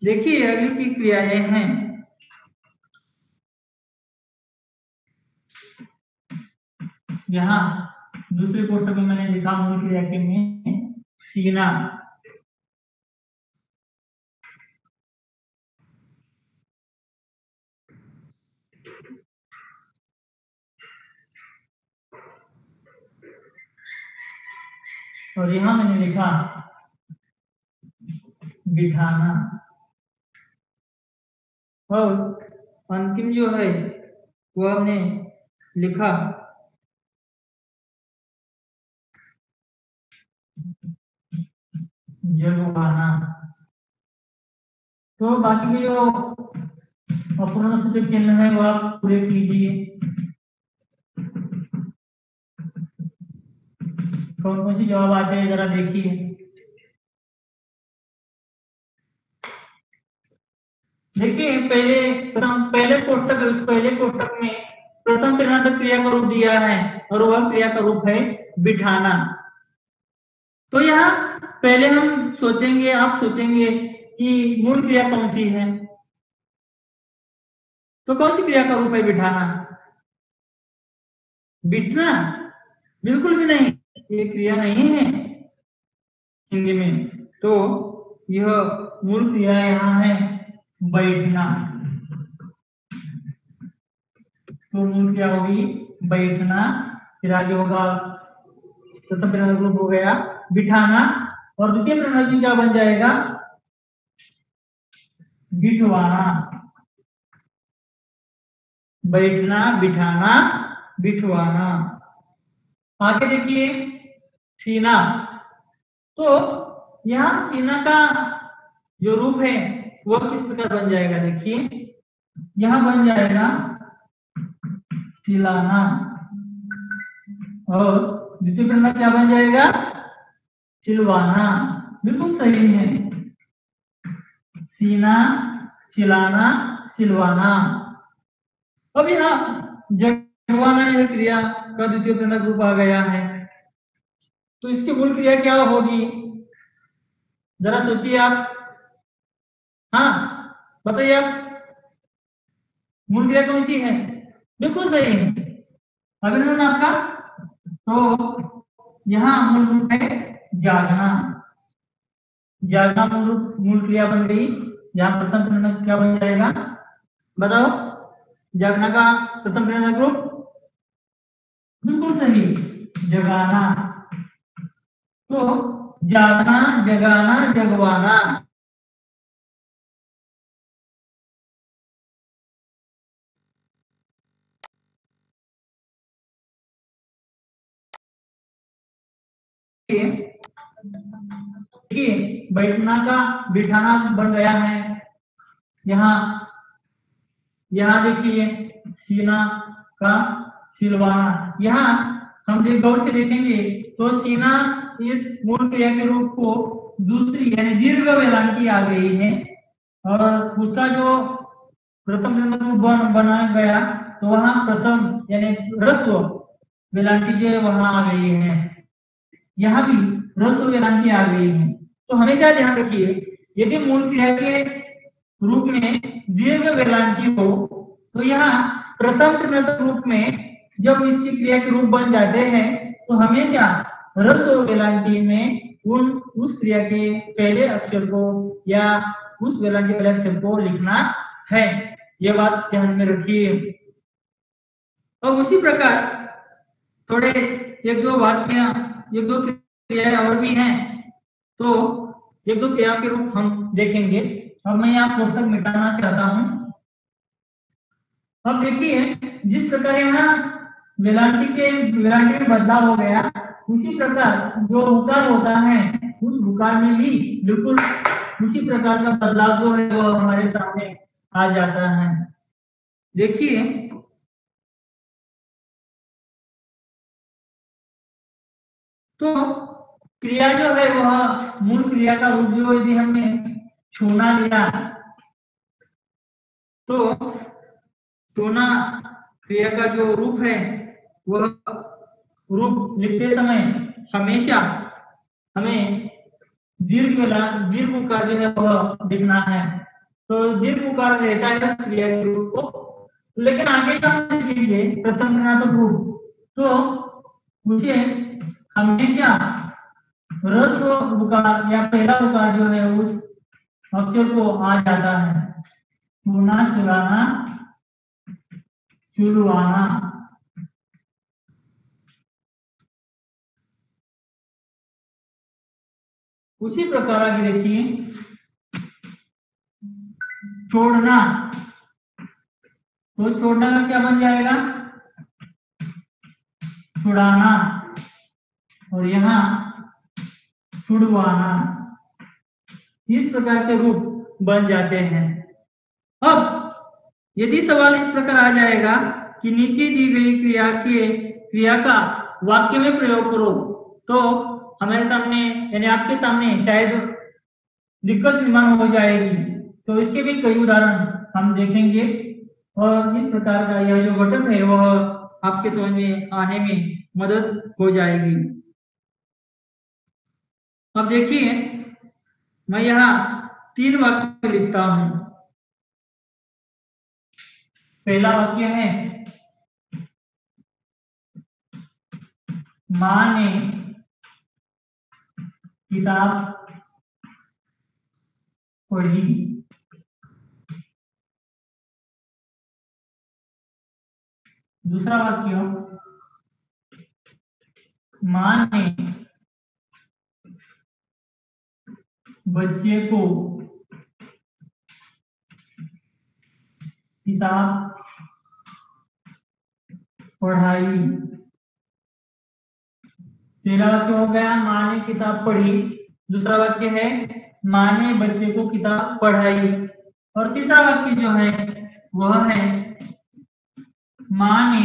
देखिए अगली की क्रियाएं हैं, यहाँ दूसरे कोष्टक में मैंने लिखा मूल क्रिया के में सीना। और यहाँ मैंने लिखा बिठाना। और अंतिम जो है वो हमने लिखा जगवाना। तो बाकी के जो अपूर्ण सूचक चिन्ह है वो आप पूरे कीजिए। कौन कौन से जवाब आते हैं जरा देखिए। देखिए पहले कोष्टक में प्रथम प्रेरणात्मक क्रिया का रूप दिया है और वह क्रिया का रूप है बिठाना। तो यहाँ पहले हम सोचेंगे, आप सोचेंगे कि मूल क्रिया कौन सी है, तो कौन सी क्रिया का रूप है बिठाना? बिठना? बिल्कुल भी नहीं, ये क्रिया नहीं है हिंदी में। तो यह मूल क्रिया यहाँ है बैठना। तो मूल क्रिया होगी बैठना, फिर आगे होगा प्रथम प्रेरणात्मक रूप हो गया बिठाना, और द्वितीय प्रेरणात्मक क्या बन जाएगा? बिठवाना। बैठना, बिठाना, बिठवाना। आगे देखिए सीना। तो यहाँ सीना का जो रूप है वह किस प्रकार बन जाएगा? देखिए यहाँ बन जाएगा सिलाना, और द्वितीय प्रेरणात्मक क्या बन जाएगा? सिलवाना। बिल्कुल सही है, सीना, सिलाना, सिलवाना। अब यहाँ जगवाना यह क्रिया का द्वितीय प्रेरणात्मक रूप आ गया है, तो इसकी मूल क्रिया क्या होगी? जरा सोचिए आप। हाँ बताइए आप, मूल क्रिया कौन सी है? बिल्कुल सही है, अभिनंदन आपका। तो यहाँ मूल रूप है जागना। जागना मूल क्रिया बन गई। यहाँ प्रथम प्रेरणात्मक क्या बन जाएगा बताओ? जागना का प्रथम प्रेरणात्मक रूप? बिल्कुल सही, जगाना। तो जागना, जगाना, जगवाना। देखिए बैठना का बिठाना बन गया है। यहाँ देखिए सीना का सिलवाना। यहाँ हम गौर से देखेंगे तो सीना इस मूल क्रिया के रूप को दूसरी यानी दीर्घ वेलांटी आ गई है, और उसका जो प्रथम प्रेरणात्मक रूप बनाया गया तो वहां प्रथम यानी ह्रस्व वेलांटी जो वहां आ गई है, यहाँ भी ह्रस्व वेलांटी आ गई है। तो हमेशा ध्यान रखिए, यदि मूल क्रिया के रूप में दीर्घ वेलांटी हो तो यहाँ प्रथम प्रेरणात्मक रूप में जब इसकी क्रिया के रूप बन जाते हैं तो हमेशा ह्रस्व वेलांटी में उस क्रिया के पहले अक्षर को या उस वेलांटी वाले अक्षर को लिखना है। यह बात ध्यान में रखिए। और उसी प्रकार थोड़े एक दो क्रियाएं और भी हैं, तो एक दो क्रिया के रूप हम देखेंगे। अब मैं यहाँ कोष्टक मिटाना चाहता हूं। अब देखिए जिस प्रकार यहाँ वेलांटी में बदलाव हो गया, उसी प्रकार जो उकार होता है उस उकार में भी बिल्कुल उसी प्रकार का बदलाव जो है वो हमारे सामने आ जाता है। देखिए तो क्रिया जो है वह मूल क्रिया का रूप जो यदि हमने छूना लिया तो छूना क्रिया का जो रूप है वह रूप लिखते समय हमेशा हमें दीर्घ उकार जो है वह लिखना है। तो दीर्घ उकार रहता है इस क्रिया के रूप को, लेकिन आगे का लीजिए प्रथम प्रेरणात्मक रूप, तो उसे हमेशा ह्रस्व उकार या पहला उकार जो है उस अक्षर को आ जाता है। छूना, चुराना, चुलवाना। उसी प्रकार आगे देखिए छोड़ना। तो छोड़ना का क्या बन जाएगा? छुड़ाना, और यहाँ छुड़वाना। इस प्रकार के रूप बन जाते हैं। अब यदि सवाल इस प्रकार आ जाएगा कि नीचे दी गई क्रिया का वाक्य में प्रयोग करो, तो हमारे सामने यानी आपके सामने शायद दिक्कत निर्माण हो जाएगी। तो इसके भी कई उदाहरण हम देखेंगे और इस प्रकार का यह जो घटक है वह आपके समझ में आने में मदद हो जाएगी। अब देखिए, मैं यहाँ 3 वाक्य लिखता हूं। पहला वाक्य है, मां ने किताब पढ़ी। दूसरा वाक्य, मां ने बच्चे को किताब पढ़ाई। पहला वाक्य हो गया मां ने किताब पढ़ी, दूसरा वाक्य है मां ने बच्चे को किताब पढ़ाई, और तीसरा वाक्य जो है वह है मां ने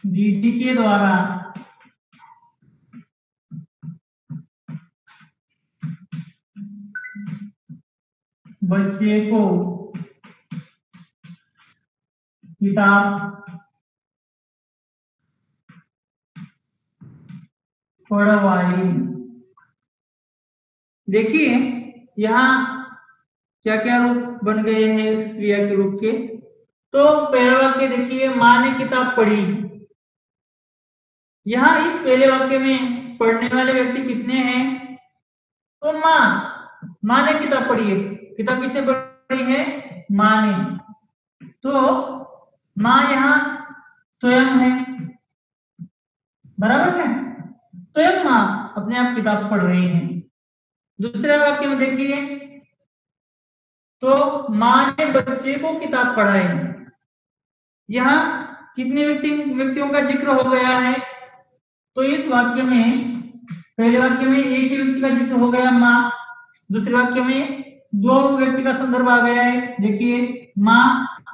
दीदी के द्वारा बच्चे को किताब पढ़वाई। देखिए यहाँ क्या क्या रूप बन गए हैं इस क्रिया के रूप के। तो पहला वाक्य देखिए, मां ने किताब पढ़ी। यहाँ इस पहले वाक्य में पढ़ने वाले व्यक्ति कितने हैं? तो मां ने किताब पढ़ी है। किताब किसने पढ़ी है? मां ने। तो मां यहाँ स्वयं है, बराबर है, स्वयं मां अपने आप किताब पढ़ रही है। दूसरे वाक्य में देखिए, तो मां ने बच्चे को किताब पढ़ाई। यहाँ कितने व्यक्तियों का जिक्र हो गया है? तो इस वाक्य में, पहले वाक्य में एक ही व्यक्ति का जिक्र हो गया मां, दूसरे वाक्य में 2 व्यक्ति का संदर्भ आ गया है, देखिए मां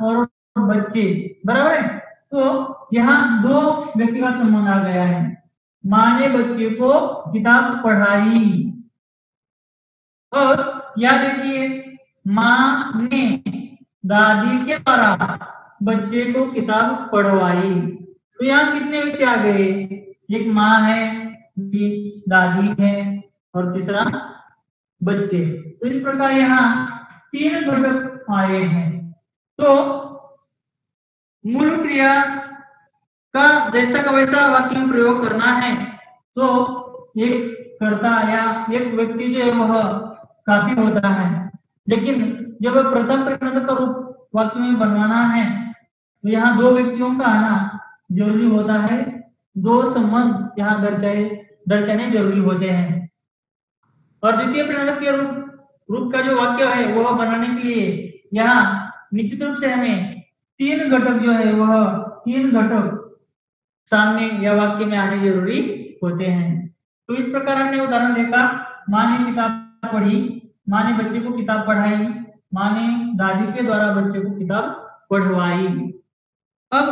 और बच्चे, बराबर है। तो यहाँ 2 व्यक्ति का संबंध आ गया है, मां ने बच्चे को किताब पढ़ाई। और यह देखिए, मां ने दादी के द्वारा बच्चे को किताब पढ़वाई। तो यहाँ कितने व्यक्ति आ गए? एक मां है, दादी है और तीसरा बच्चे। तो इस प्रकार यहाँ 3 घटक आए हैं। तो मूल क्रिया का जैसा का वैसा वाक्य में प्रयोग करना है तो एक कर्ता या एक व्यक्ति जो है वह काफी होता है, लेकिन जब प्रथम परिणाम का रूप वाक्य में बनवाना है तो यहाँ 2 व्यक्तियों का आना जरूरी होता है, 2 संबंध यहाँ दर्शाने जरूरी होते हैं। और द्वितीय परिणाम के रूप का जो वाक्य है वह बनाने के लिए यहाँ निश्चित रूप से हमें 3 घटक जो है वह 3 घटक सामने या वाक्य में आने जरूरी होते हैं। तो इस प्रकार हमने उदाहरण देखा, मां ने किताब पढ़ी, मां ने बच्चे को किताब पढ़ाई, मां ने दादी के द्वारा बच्चे को किताब पढ़वाई। अब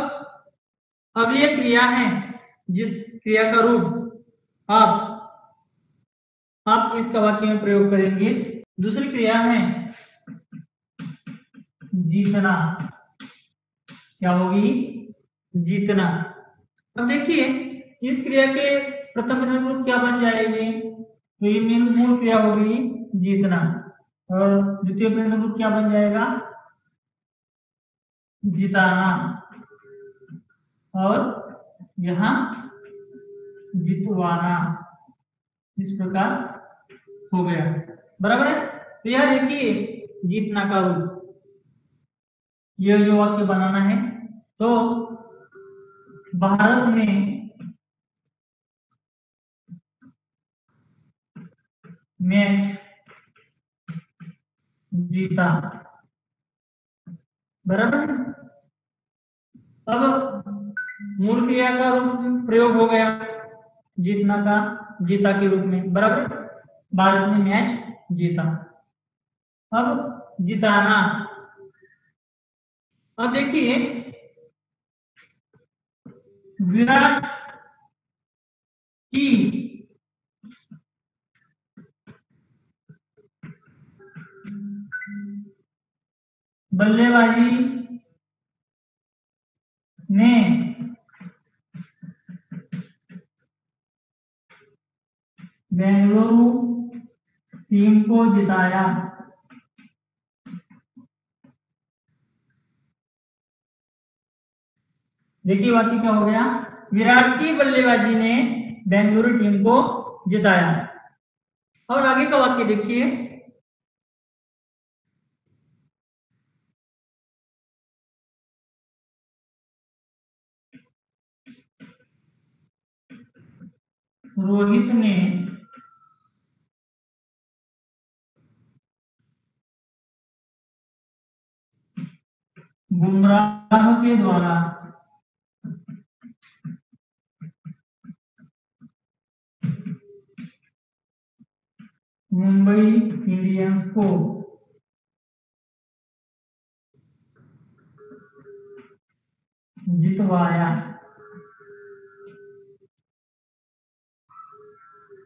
अगली क्रिया है जिस क्रिया का रूप आप इसका वाक्य में प्रयोग करेंगे। दूसरी क्रिया है जीतना। क्या होगी? जीतना। अब देखिए, इस क्रिया के प्रथम रूप क्या बन जाएंगे? तो ये मूल क्रिया होगी जीतना, और द्वितीय परिणाम रूप क्या बन जाएगा? जिताना, और यहाँ जितवाना। इस प्रकार हो गया, बराबर है। तो यह देखिए जीतना का रूप, यह जो वाक्य बनाना है। तो भारत में मैच जीता, बराबर। अब मूल क्रिया का रूप प्रयोग हो गया जीतना का, जीता के रूप में, बराबर। भारत ने मैच जीता। अब जिताना। अब देखिए विराट की बल्लेबाजी ने बेंगलुरु टीम को जिताया। देखिए वाक्य क्या हो गया, विराट की बल्लेबाजी ने बेंगलुरु टीम को जिताया। और आगे का वाक्य देखिए, रोहित ने बुमराह के द्वारा मुंबई इंडियंस को जितवाया।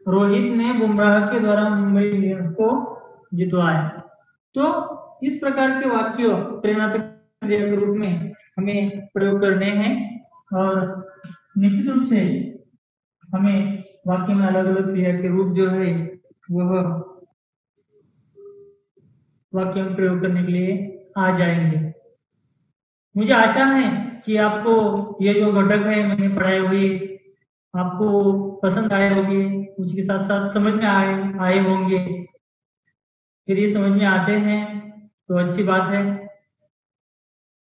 रोहित ने बुमराह के द्वारा मुंबई इंडियंस को जितवाया। तो इस प्रकार के वाक्य प्रेरणात्मक क्रिया के रूप में हमें प्रयोग करने हैं और निश्चित रूप से हमें वाक्य में अलग अलग क्रिया के रूप जो है वह वाक्य में प्रयोग करने के लिए आ जाएंगे। मुझे आशा है कि आपको ये जो घटक है मैंने पढ़ाए हुए आपको पसंद आए होंगे, उसके साथ साथ समझ में आए होंगे। फिर ये समझ में आते हैं तो अच्छी बात है,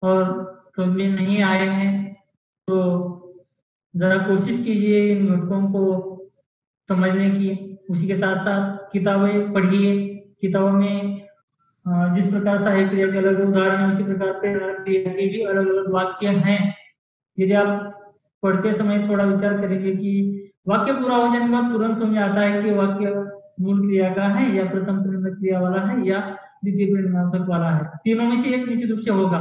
और समझ में नहीं आए हैं तो जरा कोशिश कीजिए इन घटकों को समझने की। उसी के साथ साथ किताबें पढ़िए। किताबों में जिस प्रकार साहित्य क्रिया के अलग उदाहरण है, उसी प्रकार प्रेरणा क्रिया के भी अलग अलग वाक्य हैं। यदि आप पढ़ते समय थोड़ा विचार करेंगे कि वाक्य पूरा हो जाने के बाद तुरंत समझ आता है कि वाक्य मूल क्रिया का है या प्रथम प्रेरणात्मक क्रिया वाला है या द्वितीय प्रेरणात्मक वाला है, तीनों में से एक निश्चित रूप से होगा।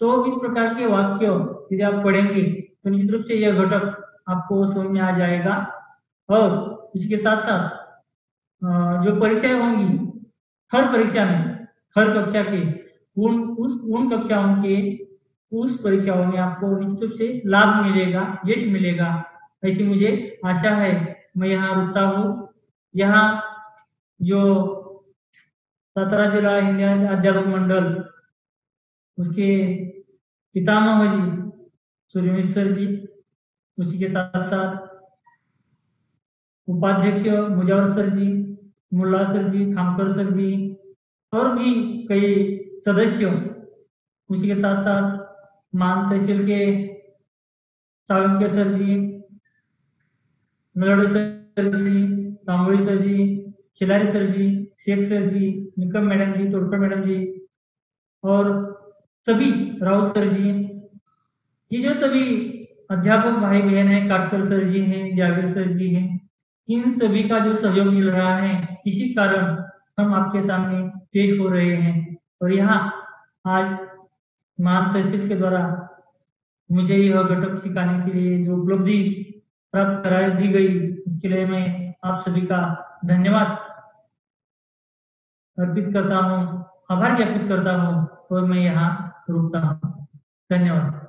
तो इस प्रकार के वाक्य यदि आप पढ़ेंगे तो निश्चित रूप से यह घटक आपको समझ में आ जाएगा। और इसके साथ साथ जो परीक्षाएं होंगी हर परीक्षा में, हर कक्षा के उन कक्षाओं के उस परीक्षाओं में आपको निश्चित रूप से लाभ मिलेगा, यश मिलेगा, ऐसी मुझे आशा है। मैं यहाँ रुकता हूँ। यहाँ जो 17 जिला हिंदी अध्यापक मंडल उसके पितामह जी सूर्यवंशी जी, उसी के साथ साथ उपाध्यक्ष मुजावर सर जी, मुल्ला सर जी, खामकर सर जी और भी कई सदस्य, उसी के साथ साथ मान तहसील के सावंके सर जी, नलवाड़ी सर जी, तांबोली सर जी, खिलारी सर जी, शेख सर जी, निकम मैडम जी, तोड़कर मैडम जी और सभी राउत सर जी, ये जो सभी अध्यापक भाई बहन हैं, काटकर सर जी हैं, जावेद सर जी हैं, इन सभी का जो सहयोग मिल रहा है, इसी कारण हम आपके सामने पेश हो रहे हैं। और यहाँ आज मान तहसील के द्वारा मुझे यह घटक सिखाने के लिए जो उपलब्धि प्राप्त करा दी गई, उसके लिए मैं आप सभी का धन्यवाद अर्पित करता हूँ, आभार ज्ञापित करता हूँ और मैं यहाँ रुकता हूँ। धन्यवाद।